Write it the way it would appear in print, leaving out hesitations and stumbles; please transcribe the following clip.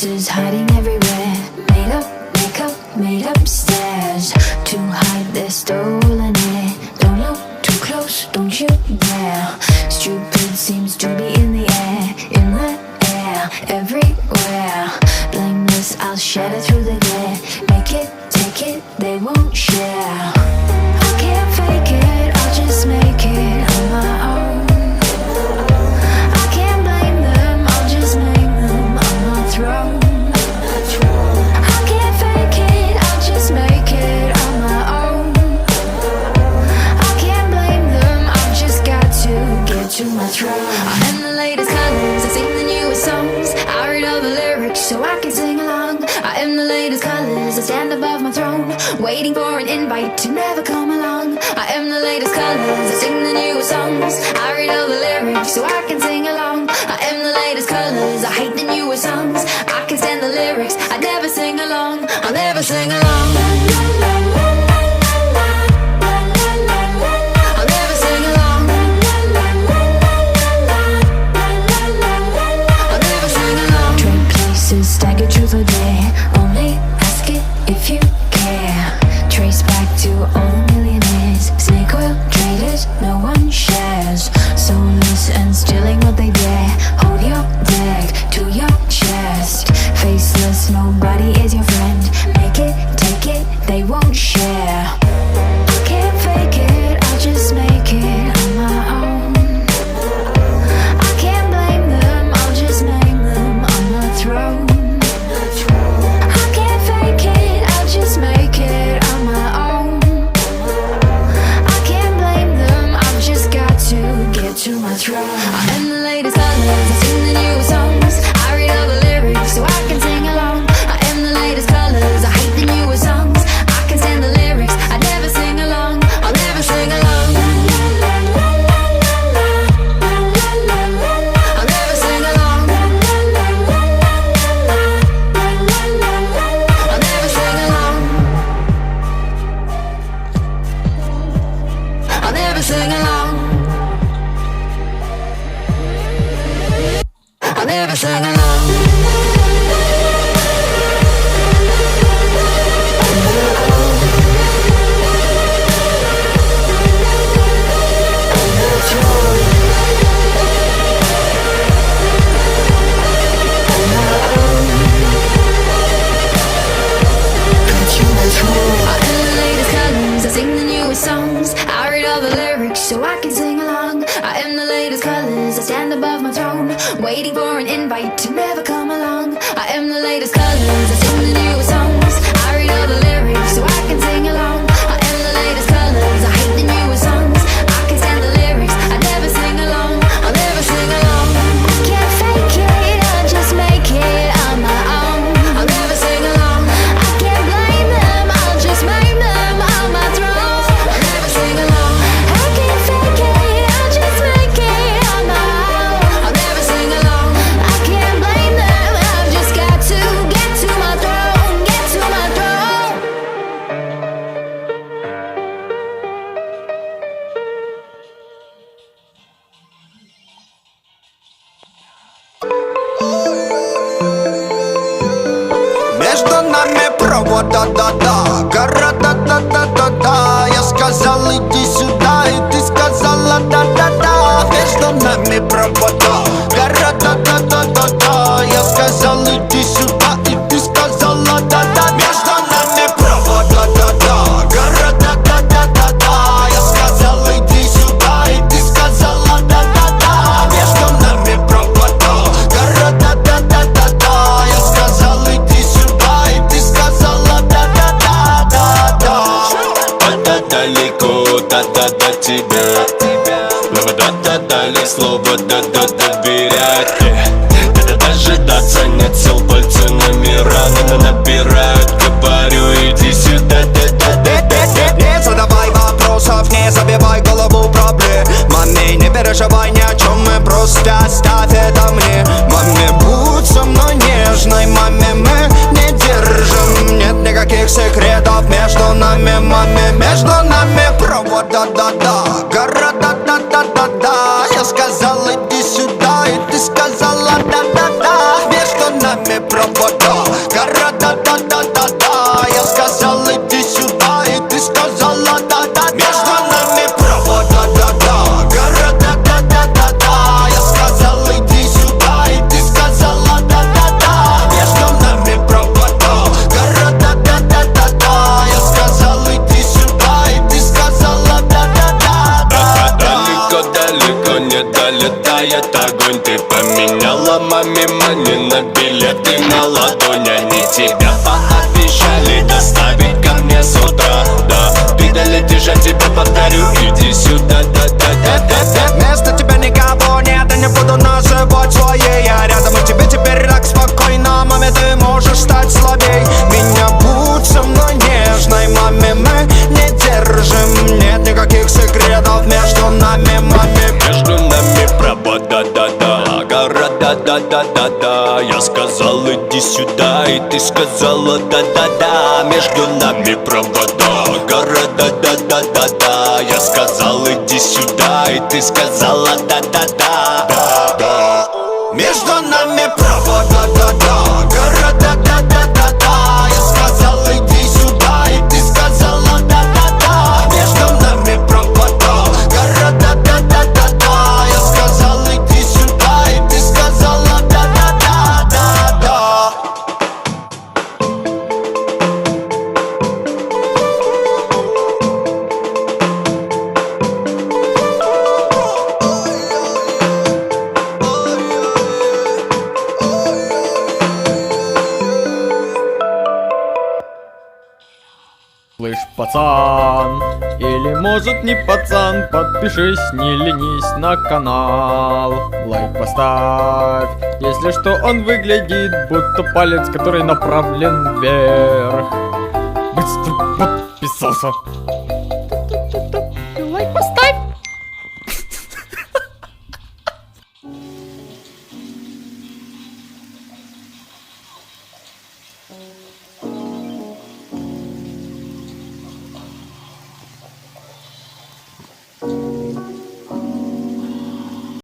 Faces hiding everywhere, made up makeup, made up stares to hide their stolen air. Don't look too close, don't you dare. Stupid seems to be in the air, everywhere. Blameless, I'll shatter through the glare. Make it, take it, they won't share. I can't fake it, I'll just make it on my own. I can't blame them, I'll just name them on my throne. I can't fake it, I'll just make it on my own. I can't blame them, I've just got to get to my throne. I am the latest colors, I sing the newest songs. I read all the lyrics so I can sing along. I am the latest colors, I stand above my throne, waiting for an invite to never come along. I am the latest colors, I sing the newest songs. I read all the lyrics so I can sing along. I am the latest colors, I hate the newest songs. I can stand the lyrics, I never sing along. I'll never sing along. I'll never sing along. I'll never sing along. Trade places, stagger truth or dare. Only ask it if you care. Trace back to all the millionaires. Snake oil traders, no one shares. Soulless and stealing what they dare. Hold your deck to your chest. Faceless, nobody is your friend. Make it, take it, they won't share. I can't fake it, I'll just make it on my own. I can't blame them, I'll just name them on my throne. I can't fake it, I'll just make it on my own. I can't blame them, I've just got to get to my throne. I am the latest colors, I sing the newest songs. I read all the lyrics so I can sing along. I am the latest colors, I hate the newest songs. I can stand the lyrics, I never sing along. I'll never sing along. I'll never sing along. I'll never sing along. I'll never sing along. I'll never sing along. Songs. I read all the lyrics so I can sing along. I am the latest colors, I stand above my throne, waiting for an invite to never come along. I am the latest colors, I sing the newest songs. I read all the lyrics so I can sing along. I am the latest colors, I hate the newest songs. I can stand the lyrics, I never sing along. I'll never sing along. I can't fake it, I'll just make it on my own. I'll never sing along. I can't blame them, I'll just make them on my throne. Sing along. I can't fake it, I'll just make it on my own. I'll never sing along. I can't blame them, I've just got to get to my throne, get to my throne. Между нами провод, да-да-да, гора, да-да-да-да-да. Я сказал, иди сюда, и ты сказала, да-да-да. Между нами провод, гора, да-да-да-да-да. Я сказал, иди сюда, и ты сказала, да-да-да. Между нами провод, да-да-да, гора, да-да-да-да-да. Я сказал, иди сюда, и ты сказала, да-да-да. Между нами провод, гора, да-да-да-да-да. Я сказал, иди сюда, и ты сказала, да-да-да-да-да. Да-да далеко, да-да до тебя. Но да-да дали слово, да-да доверять. Да-да дожидаться нет сил, пальцы номера набирают. Говорю, иди сюда, да-да-да-да-да. Не задавай вопросов, не забивай голову проблемами. Не переживай ни о чем, мы просто оставь это мне. Маме, будь со мной нежной, маме, мы не держим. Нет никаких секретов между нами, маме. Между нами провод, да-да-да, гора, да-да-да-да-да. Я сказал, иди сюда, и ты сказала, да-да-да. Между нами провод, тебе подарю, иди сюда, да-да-да-да-да. Вместо тебя никого нет, и не буду называть своей. Я рядом, и тебе теперь так спокойно. Маме, ты можешь стать слабей. Меня будь со мной нежной, маме, мы не держим. Нет никаких секретов между нами, маме. Между нами провода, да-да, гора, да-да-да-да-да. Я сказал, иди сюда, и ты сказала, да-да-да. Между нами провода, гора, да-да-да-да-да. Я сказал, иди сюда, и ты сказала, да-да-да. Да-да. Между нами провода, да-да, гора, да-да-да-да-да. Я сказал, иди сюда, и ты сказала, да-да-да. Между нами провода, гора, да-да-да-да-да. Я сказал, иди сюда, и ты сказала, да-да-да-да-да. Слышь, пацан, или может не пацан, подпишись, не ленись на канал. Лайк поставь, если что, он выглядит, будто палец, который направлен вверх. Быстро подписался.